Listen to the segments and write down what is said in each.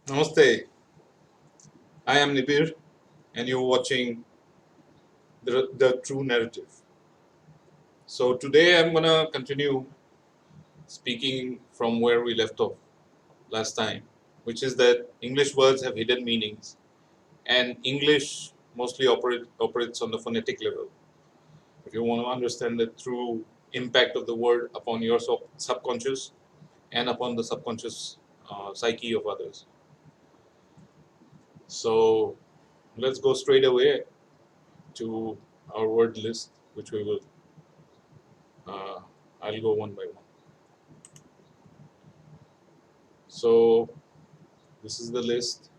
Namaste, I am Nibir and you're watching the True Narrative. So today I'm going to continue speaking from where we left off last time, which is that English words have hidden meanings and English mostly operates on the phonetic level. If you want to understand the true impact of the word upon your subconscious and upon the subconscious psyche of others. So let's go straight away to our word list, which we will uh, I'll go one by one. So this is the list.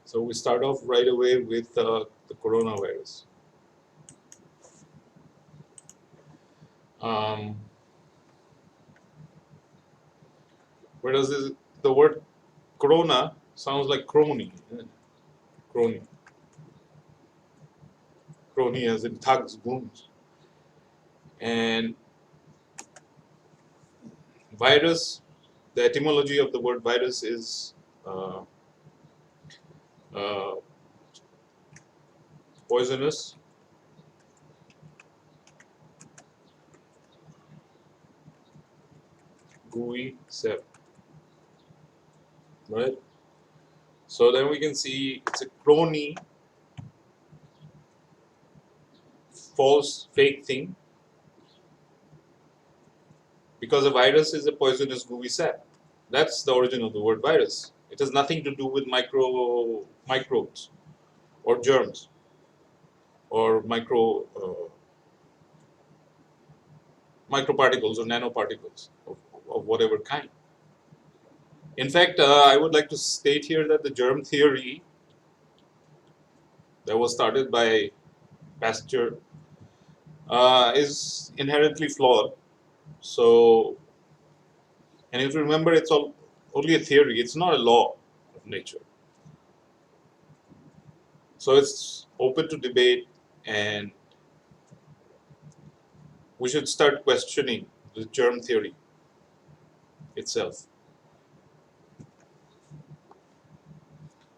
So we start off right away with the coronavirus. Um, where does the word corona sounds like crony? Crony. Crony as in thugs, goons. And virus, the etymology of the word virus is uh, uh, poisonous, gooey, sap. Right? So then we can see it's a crony, false, fake thing, because a virus is a poisonous gooey sap. That's the origin of the word virus. It has nothing to do with microbes or germs or microparticles or nanoparticles of whatever kind. In fact, I would like to state here that the germ theory that was started by Pasteur is inherently flawed. So, and if you remember, it's only a theory. It's not a law of nature. So it's open to debate, and we should start questioning the germ theory itself.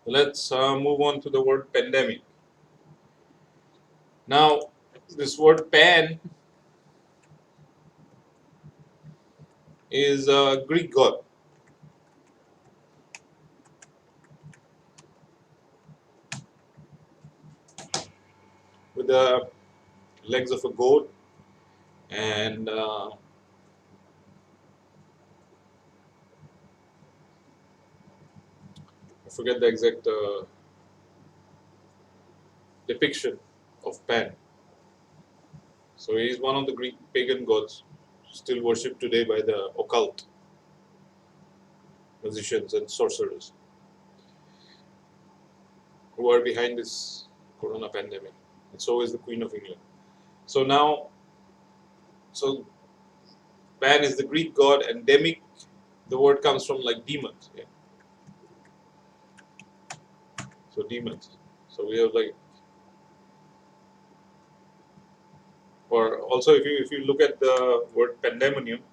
Let's move on to the word pandemic. Now, this word pan is a Greek god. With the legs of a goat and I forget the exact depiction of Pan. So he is one of the Greek pagan gods, still worshipped today by the occult musicians and sorcerers who are behind this corona pandemic. And so is the Queen of England. So now, so Pan is the Greek god, and demic, the word comes from like demons. Yeah? So demons. So we have like, or also if you look at the word Pandemonium,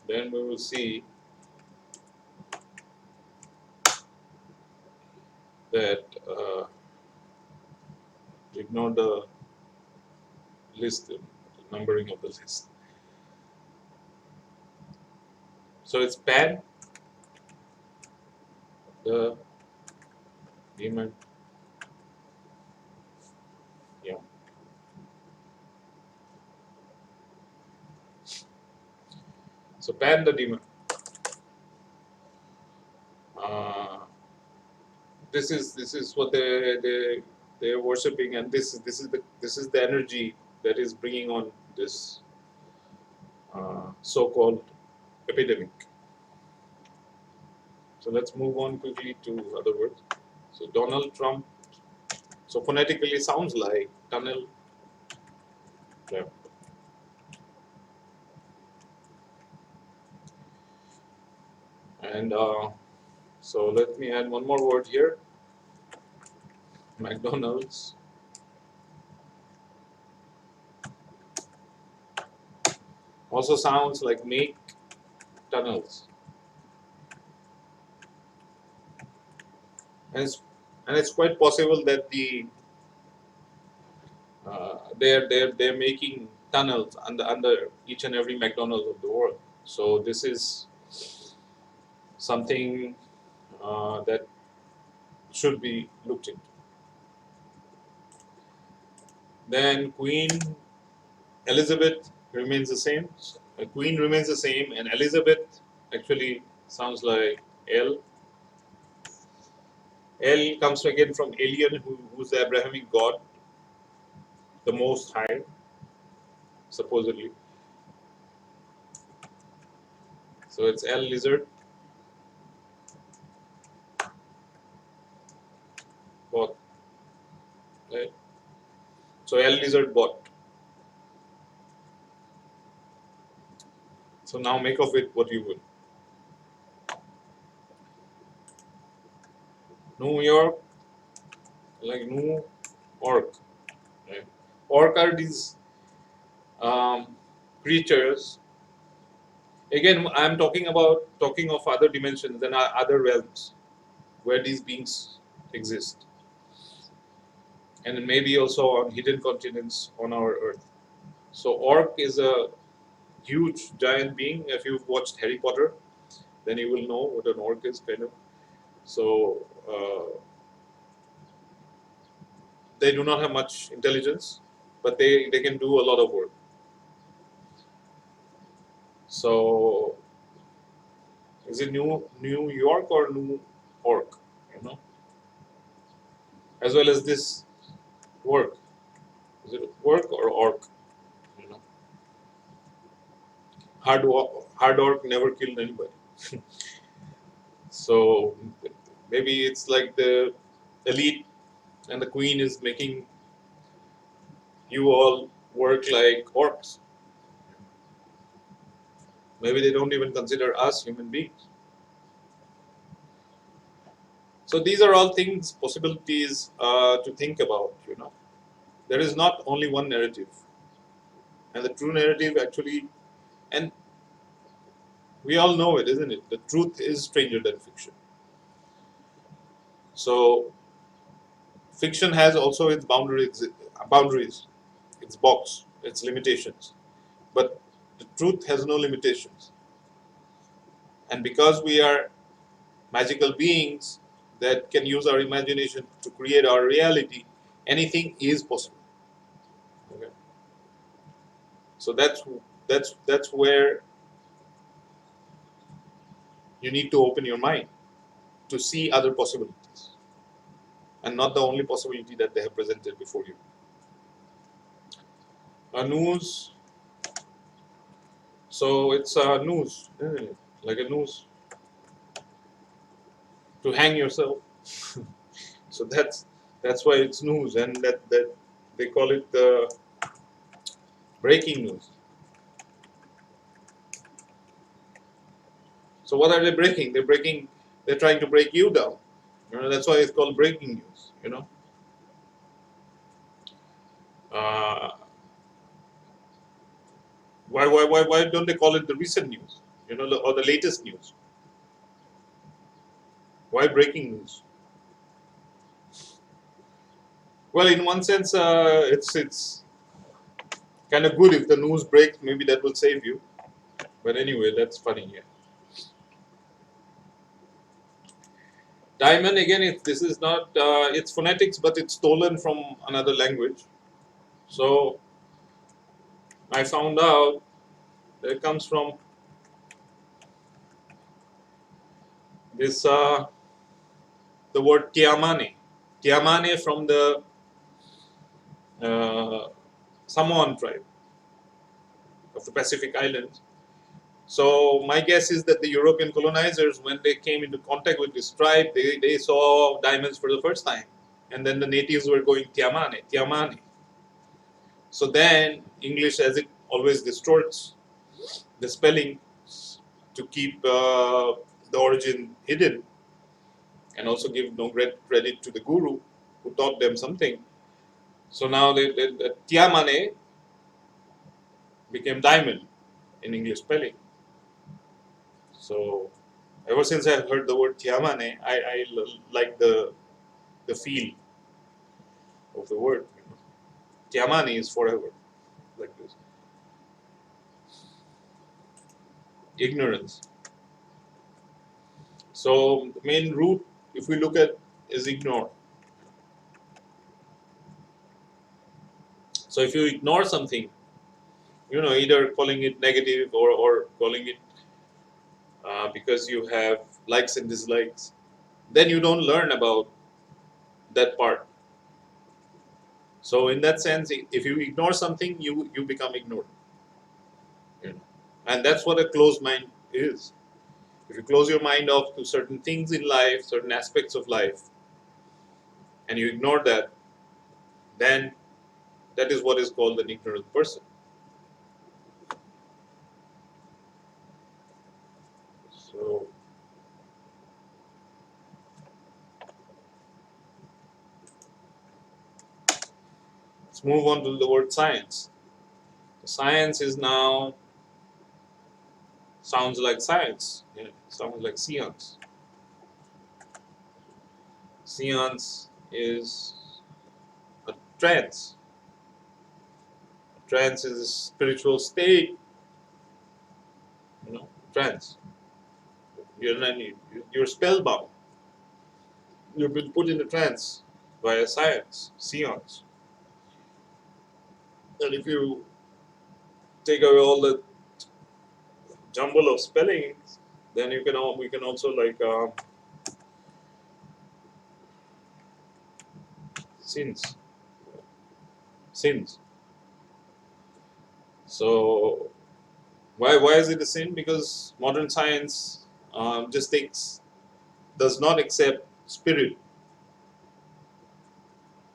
then we will see that ignore the list, the numbering of the list. So it's Pan, the demon, yeah. So Pan the demon. Uh, this is what they're worshiping, and this is the energy that is bringing on this so-called epidemic. So let's move on quickly to other words. So Donald Trump. So phonetically sounds like tunnel. Tramp. And so let me add one more word here. MacDonalds. Also sounds like make tunnels. And it's quite possible that they're making tunnels under each and every McDonald's of the world. So this is something that should be looked into. Then Queen Elizabeth remains the same. Queen remains the same, and Elizabeth actually sounds like L. El comes again from Alien, who's the Abrahamic god, the Most High, supposedly. So it's El lizard bot, right? So El lizard bot. So now make of it what you will. New York, like New Orc, right? Orc are these creatures. Again, I'm talking of other dimensions and other realms where these beings exist, and maybe also on hidden continents on our Earth. So Orc is a huge giant being. If you've watched Harry Potter, then you will know what an orc is, kind of. So they do not have much intelligence, but they can do a lot of work. So is it New York or New Orc? You know, as well as this work. Is it work or orc? You know, hard orc never killed anybody. So maybe it's like the elite and the queen is making you all work like orcs. Maybe they don't even consider us human beings. So these are all things, possibilities to think about. You know, there is not only one narrative, and the true narrative actually, and we all know it, isn't it? The truth is stranger than fiction. So fiction has also its boundaries, its box, its limitations, but the truth has no limitations. And because we are magical beings that can use our imagination to create our reality, anything is possible. Okay. So that's where you need to open your mind to see other possibilities, and not the only possibility that they have presented before you. A noose. So it's a noose, isn't it? Like a noose to hang yourself. So that's why it's news, and that they call it breaking news. So what are they breaking? They're trying to break you down. You know, that's why it's called breaking news. You know, uh, why don't they call it the recent news? You know, or the latest news? Why breaking news? Well, in one sense, it's kind of good if the news breaks. Maybe that will save you. But anyway, that's funny. Yeah. Diamond again. This is not. It's phonetics, but it's stolen from another language. So I found out that it comes from this the word Tiamane. Tiamane from the Samoan tribe of the Pacific Islands. So my guess is that the European colonizers, when they came into contact with this tribe, they saw diamonds for the first time. And then the natives were going Tiamane, Tiamane. So then English, as it always distorts the spelling to keep the origin hidden, and also give no great credit to the guru who taught them something. So now the Tiamane became diamond, in English spelling. So ever since I heard the word Tiamane, I like the feel of the word. Tiamane is forever, like this. Ignorance. So the main root, if we look at, is ignore. So if you ignore something, either calling it negative or calling it because you have likes and dislikes, then you don't learn about that part. So in that sense, if you ignore something, you become ignored. And that's what a closed mind is. If you close your mind off to certain things in life, certain aspects of life, and you ignore that, then that is what is called an ignorant person. So let's move on to the word science. Science is now sounds like science. Sounds like Séance. Séance is a trance. Trance is a spiritual state. Trance. You're spellbound. You've been put in a trance via science, Séance. And if you take away all the jumble of spellings, then we can also like sins. So why is it a sin? Because modern science does not accept spirit,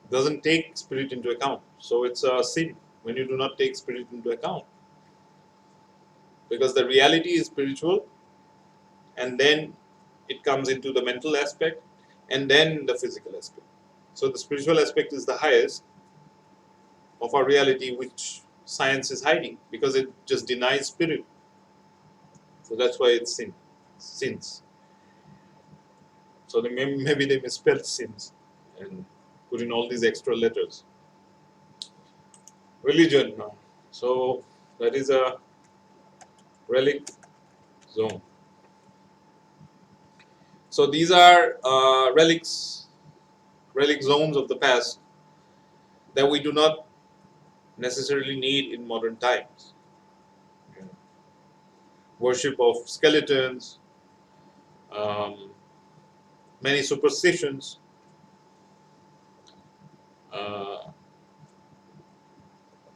doesn't take spirit into account. So it's a sin when you do not take spirit into account, because the reality is spiritual, and then it comes into the mental aspect, and then the physical aspect. So the spiritual aspect is the highest of our reality, which science is hiding because it just denies spirit. So that's why it's sins. So maybe they misspelled sins and put in all these extra letters. Religion now. So that is a relic zone. So these are relic zones of the past that we do not necessarily need in modern times. Worship of skeletons, many superstitions,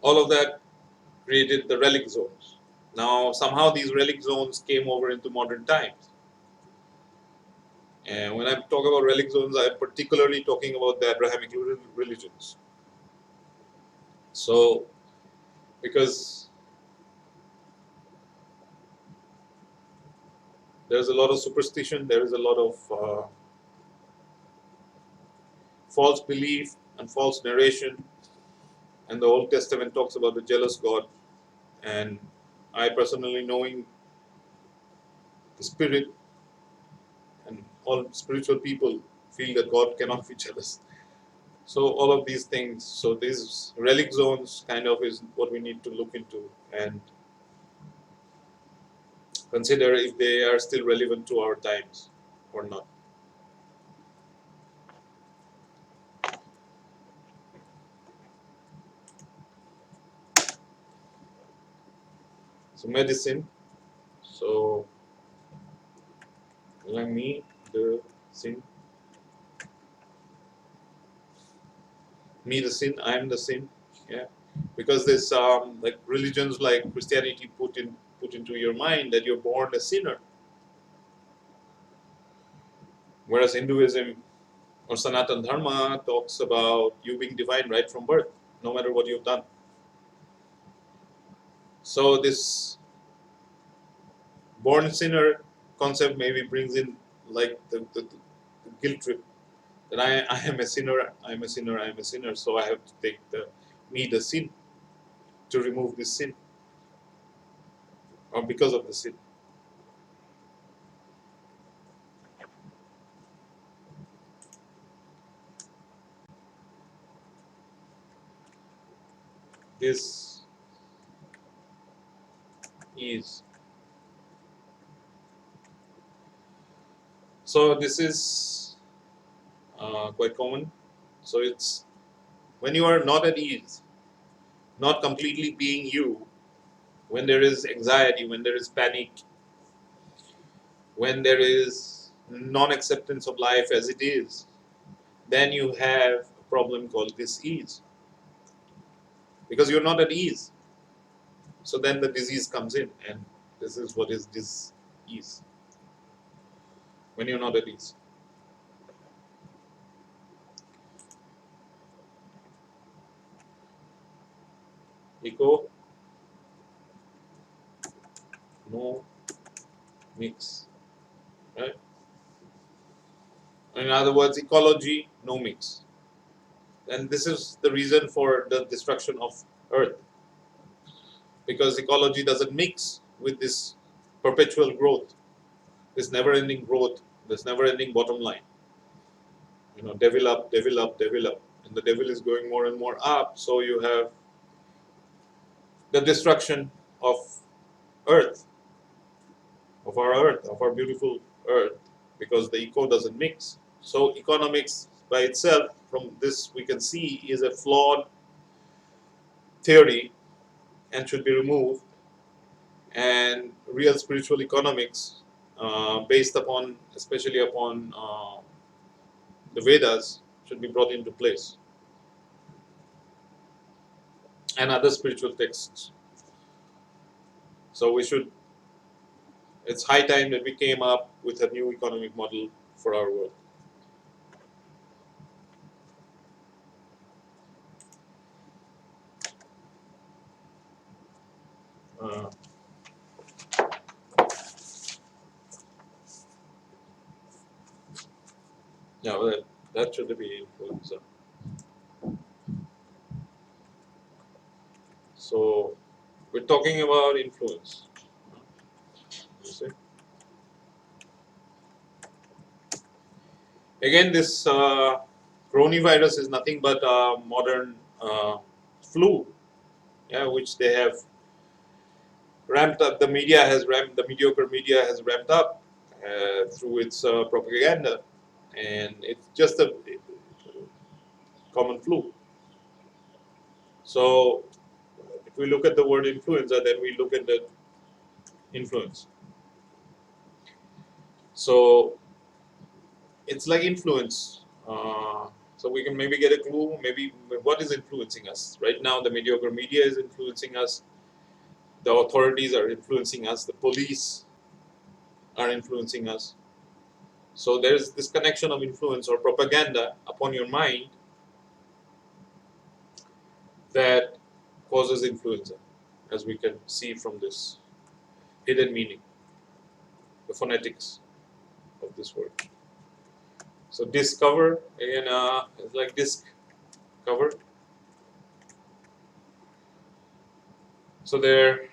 all of that created the relic zones. Now, somehow these relic zones came over into modern times. And when I talk about relic zones, I'm particularly talking about the Abrahamic religions. So, because there's a lot of superstition, there is a lot of false belief and false narration, and the Old Testament talks about the jealous God. And I personally, knowing the spirit, and all spiritual people feel that God cannot be jealous. So all of these things, so these relic zones kind of is what we need to look into and consider if they are still relevant to our times or not. So medicine. So like me, the sin. Me the sin, I am the sin. Yeah. Because this like religions like Christianity put into your mind that you're born a sinner. Whereas Hinduism or Sanatan Dharma talks about you being divine right from birth, no matter what you've done. So this born sinner concept maybe brings in like the guilt trip that I am a sinner, I am a sinner, I am a sinner, so I have to take the sin to remove this sin. or because of the sin. This is so. This is quite common. So it's when you are not at ease, not completely being you, when there is anxiety, when there is panic, when there is non-acceptance of life as it is, then you have a problem called dis-ease. Because you're not at ease. So then the disease comes in, and this is what is dis-ease. When you're not at ease. Eco, no mix. Right? In other words, ecology, no mix. And this is the reason for the destruction of Earth. Because ecology doesn't mix with this perpetual growth, this never-ending growth, this never-ending bottom line. You know, develop, develop, develop, and the devil is going more and more up. So you have the destruction of Earth, of our beautiful Earth, because the eco doesn't mix. So economics by itself, from this we can see, is a flawed theory and should be removed. And real spiritual economics, based upon, especially upon the Vedas, should be brought into place, and other spiritual texts. So we should. It's high time that we came up with a new economic model for our world. Uh, yeah, well, that should be influenza. So we're talking about influence. You see? Again, this Crony virus is nothing but a modern flu, yeah, which they have ramped up. The media has ramped. The mediocre media has ramped up through its propaganda, and it's just a common flu. So, if we look at the word influenza, then we look at the influence. So, it's like influence. So we can maybe get a clue. Maybe what is influencing us right now? The mediocre media is influencing us. The authorities are influencing us. The police are influencing us. So there's this connection of influence or propaganda upon your mind that causes influenza, as we can see from this hidden meaning, the phonetics of this word. So disc cover, again, it's like disc cover. So they're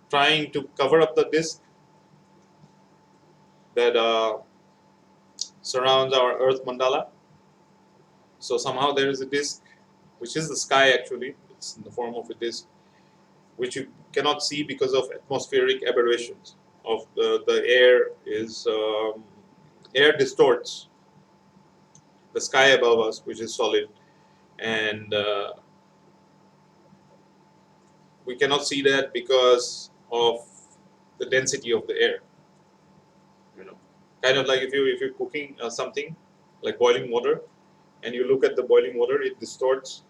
trying to cover up the disc that surrounds our Earth mandala. So somehow there is a disc, which is the sky actually. It's in the form of a disc, which you cannot see because of atmospheric aberrations. Of the air is air distorts the sky above us, which is solid, and we cannot see that because of the density of the air. You know, kind of like if you're cooking something like boiling water, and you look at the boiling water, it distorts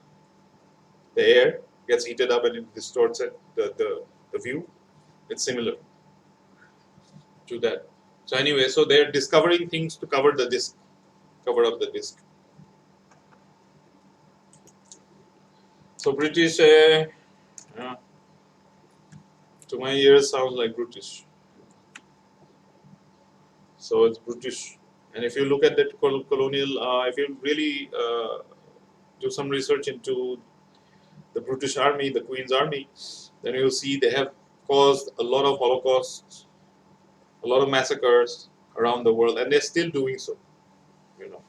the air, gets heated up, and it distorts it, the view. It's similar to that. So anyway, so they're discovering things to cover the disk, cover up the disk. So British, to my ears, sounds like Brutish. So it's Brutish. And if you look at that colonial, if you really do some research into the British Army, the Queen's Army, then you'll see they have caused a lot of holocausts, a lot of massacres around the world, and they're still doing so. You know,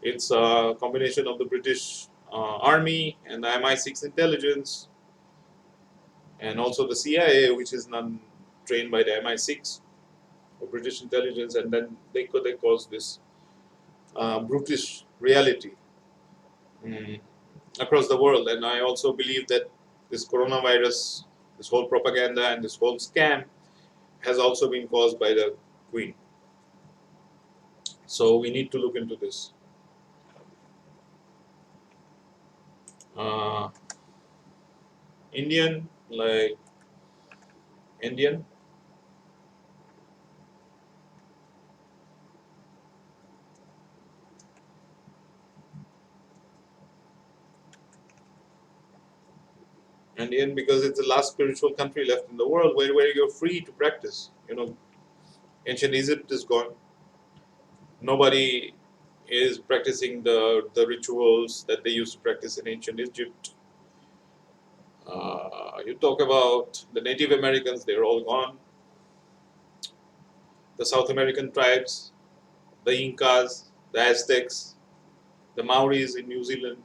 it's a combination of the British Army and the MI6 intelligence, and also the CIA, which is none trained by the MI6 or British intelligence, and then they cause this brutish reality across the world. And I also believe that this coronavirus, this whole propaganda, and this whole scam has also been caused by the Queen. So we need to look into this. Uh, Indian, like Indian. Indian because it's the last spiritual country left in the world where you're free to practice. You know, ancient Egypt is gone. Nobody is practicing the rituals that they used to practice in ancient Egypt. You talk about the Native Americans, they're all gone. The South American tribes, the Incas, the Aztecs, the Maoris in New Zealand,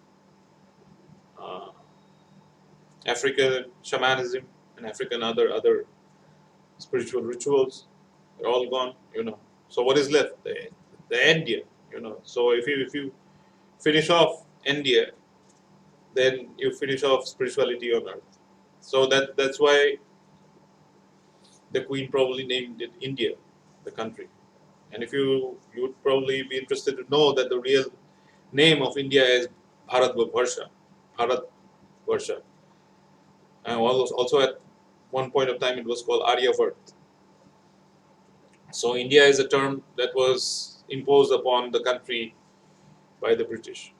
uh, African shamanism, and African other spiritual rituals, they're all gone. You know, so what is left? The India. You know, so if you finish off India, then you finish off spirituality on earth. So that's why the Queen probably named it India, the country. And if you would probably be interested to know that the real name of India is Bharatvarsha, Bharatvarsha. And also at one point of time it was called Aryavart. So India is a term that was imposed upon the country by the British.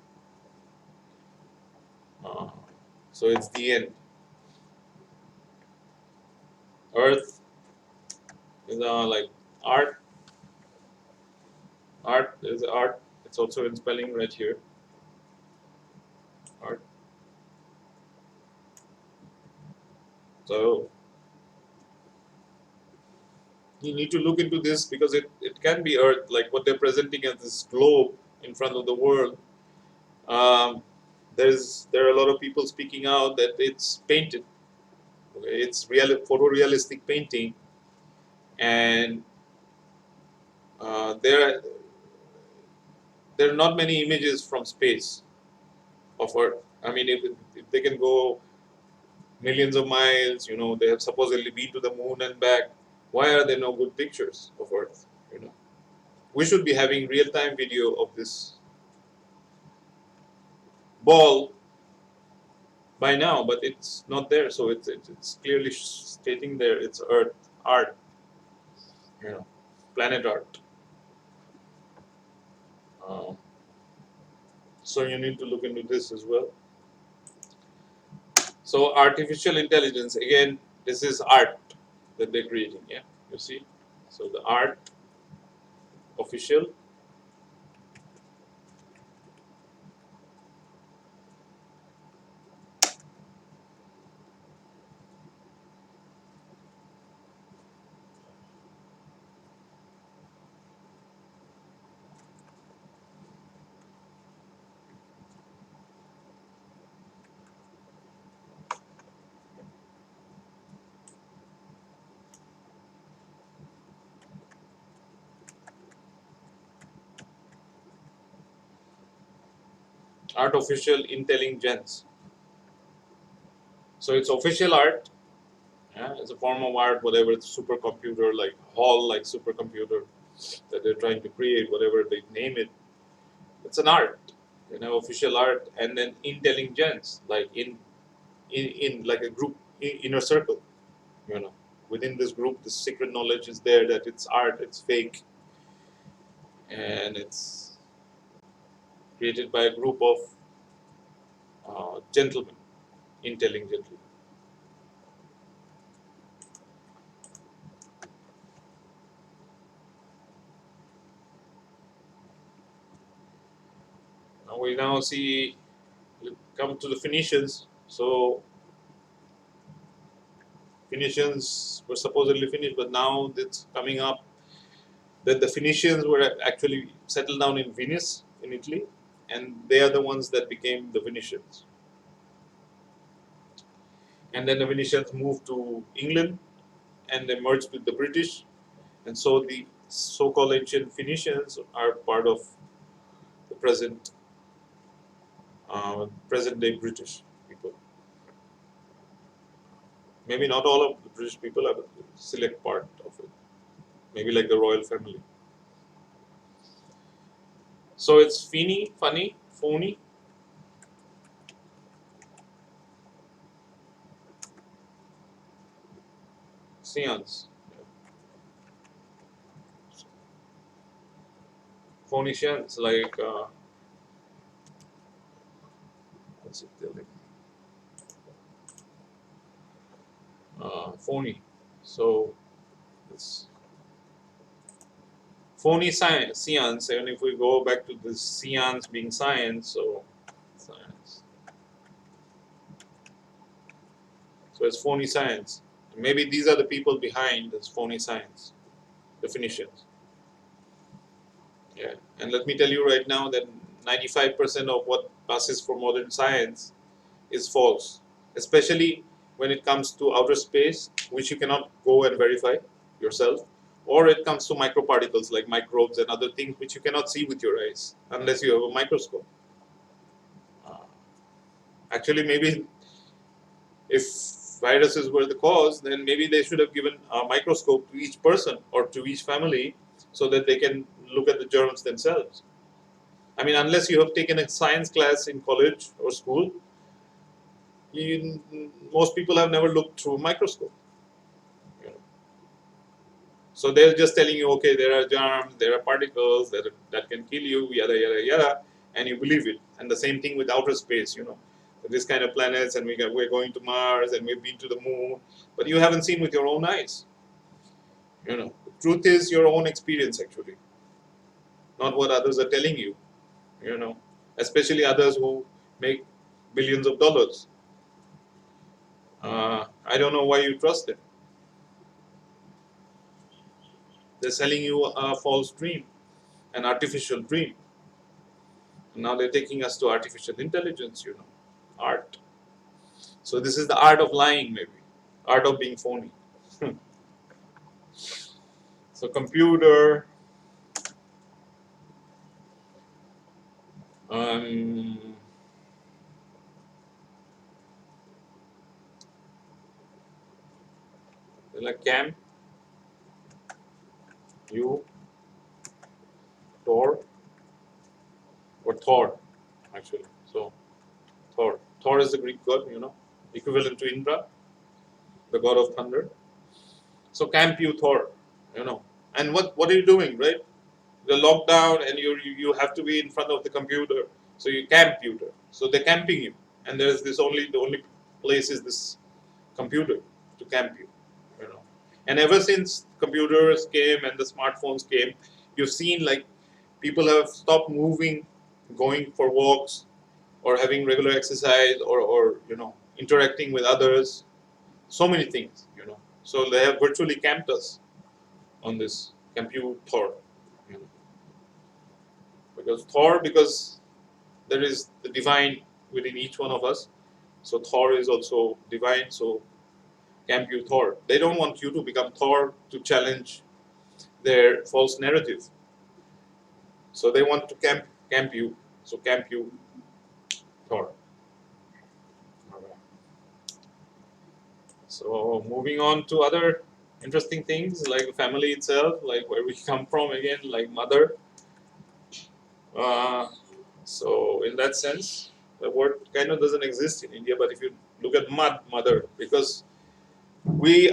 Uh, so it's the end. Earth is like art. Art is art. It's also in spelling right here. Art. So you need to look into this because it can be Earth, like what they're presenting as this globe in front of the world. Um, there are a lot of people speaking out that it's painted. Okay? It's photorealistic painting, and there are not many images from space of Earth. I mean, if they can go millions of miles, you know, they have supposedly been to the moon and back. Why are there no good pictures of Earth? You know, we should be having real-time video of this ball by now, but it's not there. So it's clearly stating there it's Earth art, you know, planet art. Um, so you need to look into this as well. So artificial intelligence, again, this is art that they're creating. Yeah, you see. So the art official. Artofficial intelligence. So it's official art. Yeah, it's a form of art, whatever it's supercomputer, like Hall, like supercomputer that they're trying to create, whatever they name it. It's an art, you know, official art, and then intelligence, like in like a group inner circle, you know. Within this group, the secret knowledge is there that it's art, it's fake, and it's created by a group of gentlemen, intelligent gentlemen. Now we now see, come to the Phoenicians. So Phoenicians were supposedly finished, but now it's coming up that the Phoenicians were actually settled down in Venice, in Italy, and they are the ones that became the Venetians. And then the Venetians moved to England and they merged with the British, and so the so-called ancient Phoenicians are part of the present-day British people. Maybe not all of the British people are, but a select part of it. Maybe like the royal family. So it's Feeny, funny, phony. Séance. Phonicians, like, what's it telling? Phony. So it's phony science, seance, and if we go back to the seance being science, so science. So it's phony science. Maybe these are the people behind this phony science definitions. Yeah, and let me tell you right now that 95% of what passes for modern science is false, especially when it comes to outer space, which you cannot go and verify yourself, or it comes to microparticles like microbes and other things which you cannot see with your eyes unless you have a microscope. Actually, maybe if viruses were the cause, then maybe they should have given a microscope to each person or to each family so that they can look at the germs themselves. I mean, unless you have taken a science class in college or school, most people have never looked through a microscope. You know. So they're just telling you, okay, there are germs, there are particles that can kill you, yada yada yada, and you believe it. And the same thing with outer space, you know, this kind of planets, and we're going to Mars, and we've been to the moon, but you haven't seen with your own eyes. You know, the truth is your own experience actually, not what others are telling you. You know, especially others who make billions of dollars. I don't know why you trust them. They're selling you a false dream, an artificial dream. And now they're taking us to artificial intelligence, you know, art. So this is the art of lying, maybe, art of being phony. So computer, um, like Cam, you, Thor, or Thor, actually. So Thor. Thor is the Greek god, you know, equivalent to Indra, the god of thunder. So camp you Thor, you know. And what are you doing, right? The lockdown, and you have to be in front of the computer. So you computer. So they're camping you, and there's the only place is this computer to camp you, you know. And ever since computers came and the smartphones came, you've seen like people have stopped moving, going for walks, or having regular exercise, or you know, interacting with others. So many things, you know. So they have virtually camped us on this compute Thor, you know. Because there is the divine within each one of us. So Thor is also divine. So camp you Thor. They don't want you to become Thor to challenge their false narrative. So they want to camp you. So camp you Thor. Alright. So moving on to other interesting things like family itself, like where we come from again, like mother. So in that sense, the word kind of doesn't exist in India. But if you look at mother, because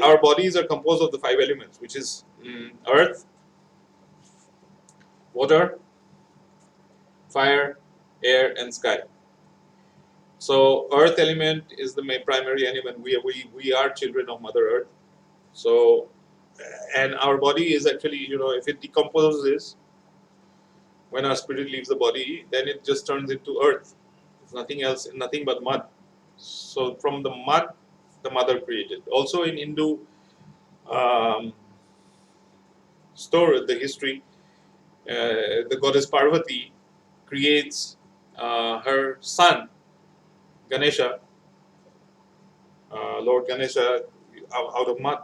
our bodies are composed of the 5 elements, which is earth, water, fire, air, and sky. So earth element is the primary element. We are children of Mother Earth. So, and our body is actually, you know, if it decomposes, when our spirit leaves the body, then it just turns into earth. It's nothing else, nothing but mud. So from the mud, the mother created. Also in Hindu um, story, the history, the goddess Parvati creates her son Ganesha, Lord Ganesha, out of mud.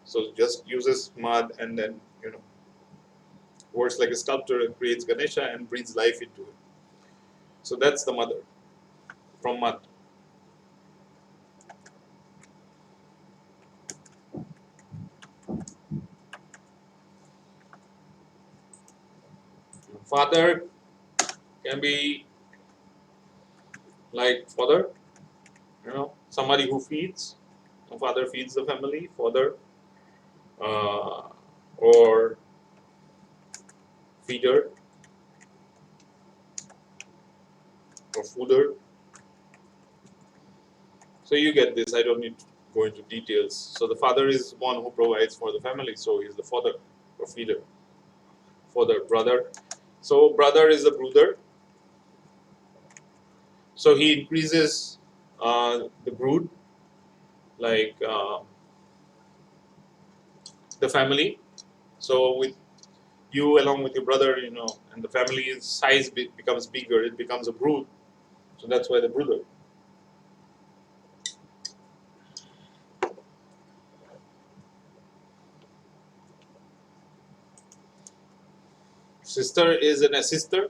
So just uses mud and then works like a sculptor and creates Ganesha and breathes life into it. So that's the mother from mud. Father can be like father, somebody who feeds. Father feeds the family. Father, uh, or feeder or fooder. So you get this. I don't need to go into details. So the father is one who provides for the family. So he's the father or feeder. Father, brother. So brother is the brooder. So he increases the brood, like the family. So with you along with your brother, and the family's size becomes bigger. It becomes a brood. So that's why the brooder. Sister is an assister.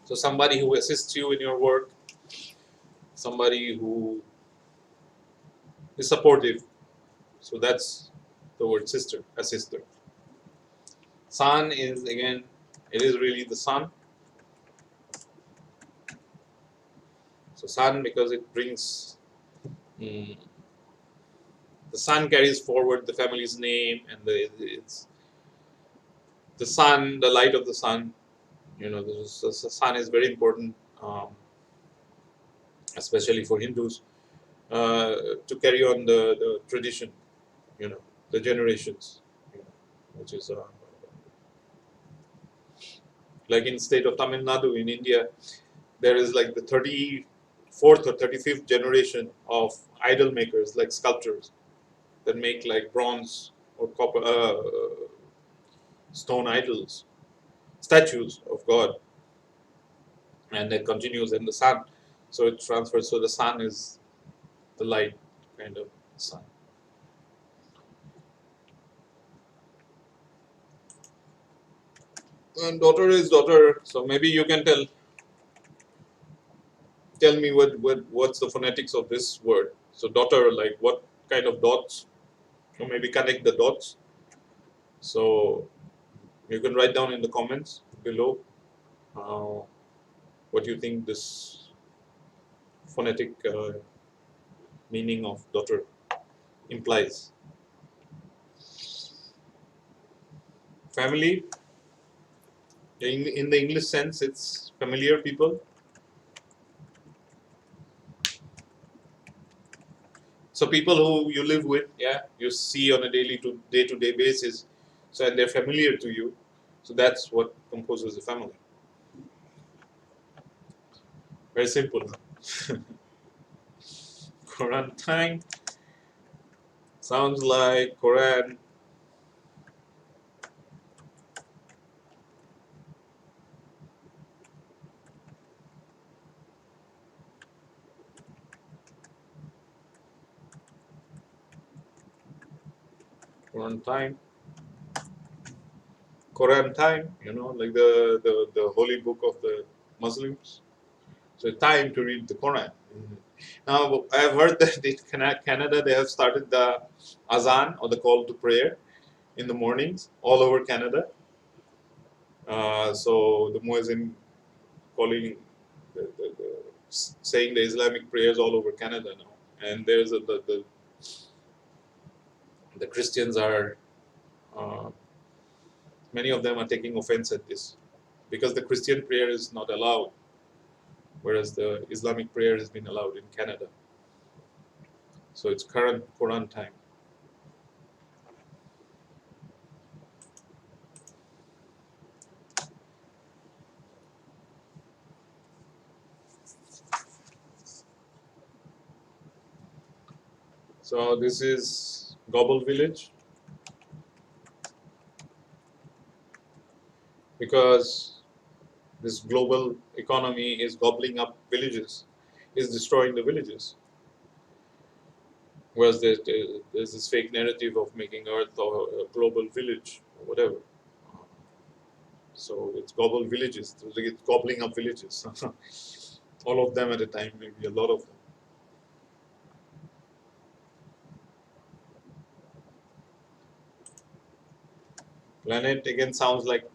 So somebody who assists you in your work, somebody who is supportive. So that's the word sister, assister. Sun is again, it is really the sun. So sun because it brings, the sun carries forward the family's name and it's the sun, the light of the sun. The sun is very important, especially for Hindus, to carry on the tradition, the generations, which is like in state of Tamil Nadu in India, there is like the 34th or 35th generation of idol makers, like sculptors, that make like bronze or copper, stone idols, statues of God, and it continues in the sun. So it transfers. So the sun is the light kind of sun. And daughter is daughter. So maybe you can tell me what's the phonetics of this word. So daughter, like what kind of dots, or maybe connect the dots. So you can write down in the comments below uh, what you think this phonetic meaning of daughter implies. Family, in the English sense, it's familiar people. So people who you live with, yeah, you see on a day-to-day basis, so and they're familiar to you. So that's what composes a family. Very simple. Quarantine sounds like Quran. Quarantine. Quran time, like the holy book of the Muslims. So time to read the Quran. Now I have heard that in Canada they have started the azan or the call to prayer in the mornings all over Canada. So the muezzin calling, saying the Islamic prayers all over Canada now, and there's the Christians are uh, many of them are taking offense at this because the Christian prayer is not allowed, whereas the Islamic prayer has been allowed in Canada. So it's current Quran time. So this is Gobble Village, because this global economy is gobbling up villages, is destroying the villages. Whereas there's this fake narrative of making Earth a global village or whatever. So it's gobble villages, it's gobbling up villages. All of them at a time, maybe a lot of them. Planet again sounds like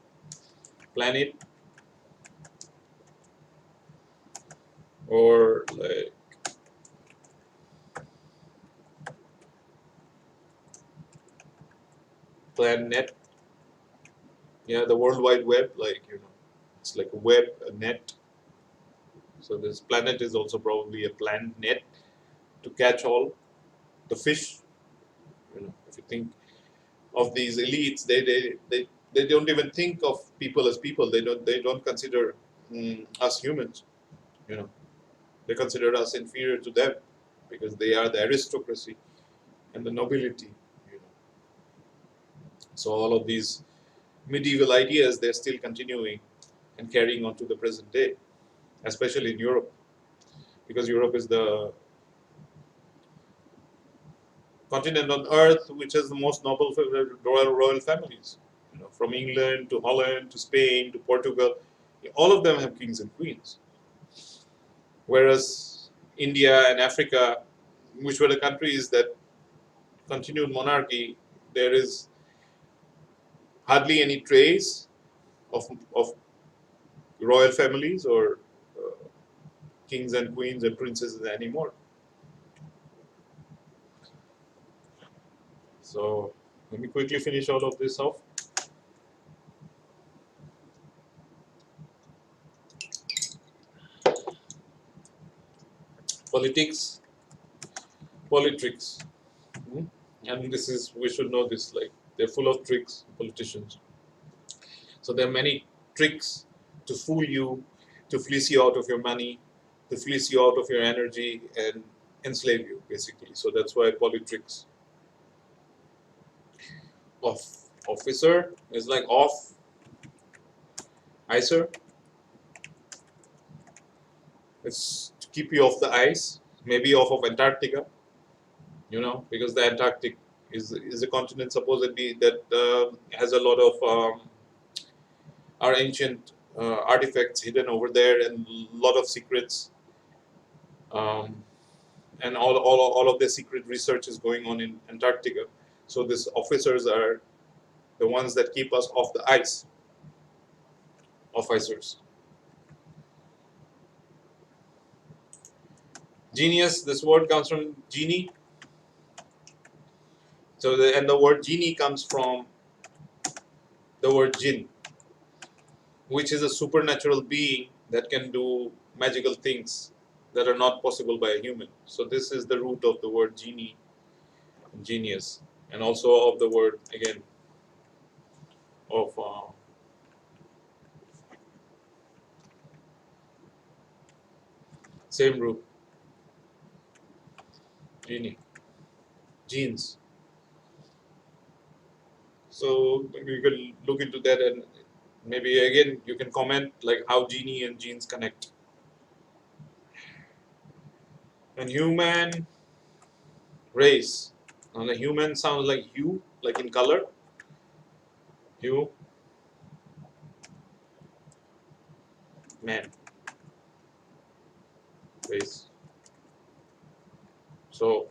planet, or like planet. Yeah, the World Wide Web, like, it's like a web, a net. So this planet is also probably a plant net to catch all the fish. If you think of these elites, they don't even think of people as people. They don't consider us humans. You know, they consider us inferior to them because they are the aristocracy and the nobility. You know, so all of these medieval ideas, they're still continuing and carrying on to the present day, especially in Europe, because Europe is the continent on earth which has the most noble royal families. From England to Holland to Spain to Portugal, all of them have kings and queens. Whereas India and Africa, which were the countries that continued monarchy, there is hardly any trace of royal families or kings and queens and princesses anymore. So let me quickly finish all of this off. Politics, politricks. And this is, we should know this, like, they're full of tricks, politicians. So there are many tricks to fool you, to fleece you out of your money, to fleece you out of your energy and enslave you, basically. So that's why politricks. Officer is like off, icer. It's to keep you off the ice, maybe off of Antarctica, because the Antarctic is a continent supposedly that has a lot of our ancient artifacts hidden over there and a lot of secrets. Um, and all of the secret research is going on in Antarctica. So these officers are the ones that keep us off the ice. Officers. Genius, this word comes from genie. So and the word genie comes from the word jinn, which is a supernatural being that can do magical things that are not possible by a human. So this is the root of the word genie, genius, and also of the word again of same root, genie, genes. So maybe you can look into that, and maybe again you can comment like how genie and genes connect. And human race. Now the human sounds like hue, like in color. Hue, man, race. So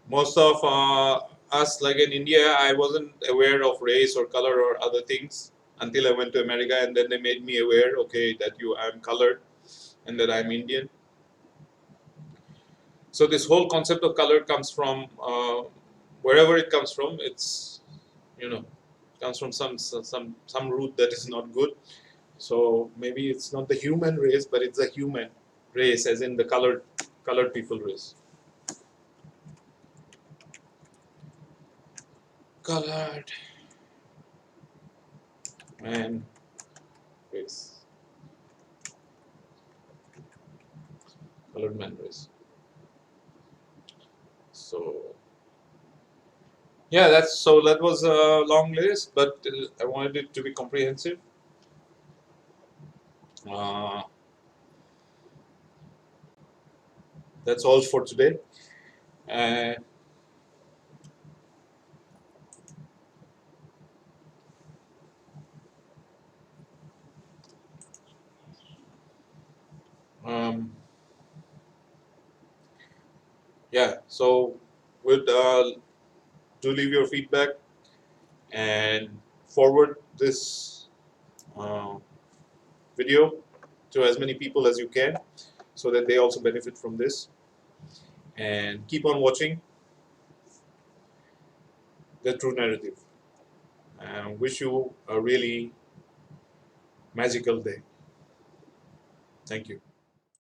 most of us, like in India, I wasn't aware of race or color or other things until I went to America, and then they made me aware, okay, that I'm colored and that I'm Indian. So this whole concept of color comes from wherever it comes from. It's comes from some root that is not good. So maybe it's not the human race, but it's a human race, as in the colored people race. Colored man race. colored man race. So yeah, that was a long list, but I wanted it to be comprehensive. Uh, that's all for today. Uh, um, yeah, so would do leave your feedback and forward this uh, video to as many people as you can, so that they also benefit from this. And keep on watching the true narrative. And wish you a really magical day. Thank you.